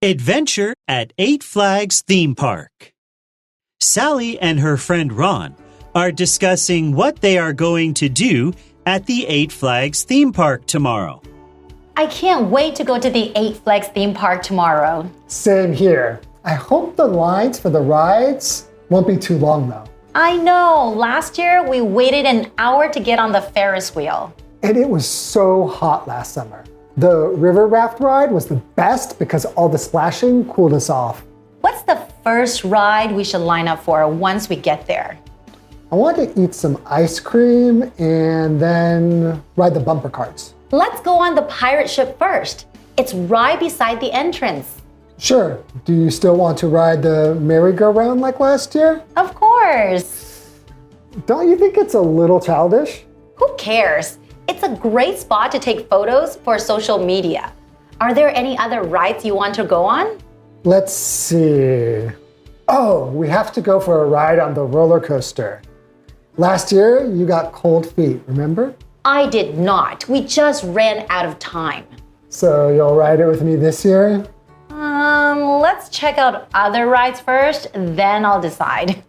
Adventure at Eight Flags Theme Park. Sally and her friend Ron are discussing what they are going to do at the Eight Flags theme park tomorrow. I can't wait to go to the Eight Flags theme park tomorrow. Same here. I hope the lines for the rides won't be too long though. I know. Last year, we waited an hour to get on the Ferris wheel. And it was so hot last summer. The river raft ride was the best because all the splashing cooled us off. What's the first ride we should line up for once we get there? I want to eat some ice cream and then ride the bumper carts. Let's go on the pirate ship first. It's right beside the entrance. Sure. Do you still want to ride the merry-go-round like last year? Of course. Don't you think it's a little childish? Who cares? It's a great spot to take photos for social media. Are there any other rides you want to go on? Let's see. Oh, we have to go for a ride on the roller coaster. Last year, you got cold feet, remember? I did not. We just ran out of time. So you'll ride it with me this year? Let's check out other rides first, then I'll decide.